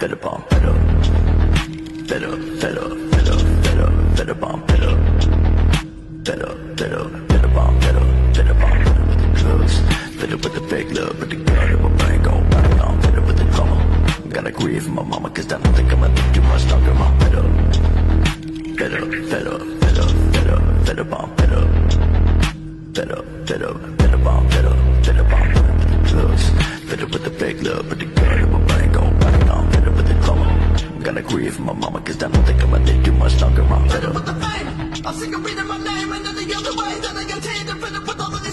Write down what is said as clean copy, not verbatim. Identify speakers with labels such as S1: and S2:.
S1: fed up on fed up, fed up, fed up, fed up, fed up, fed up on fed up, fed up, fed up, fed up on fed up, fed up on fed up with the drugs, fed up with the fake love, with the gun in my brain gon' right on, fed up with the drama. Gotta grieve for my mama, cause I don't think I'ma live too much longer. I'm fed up, fed up, fed up, fed up, fed up, fed up on fed up, fed up, fed up, fed up on fed up, fed up on fed up with the drugs, fed up with the fake love, with the gun in my brain gon' right on, fed up with the drama. Gotta grieve for my mama, cause I don't think I'ma live too much longer. I'm fed up with the fame, I'm sick of reading my name and then the other way that I continue to fed up with all of this.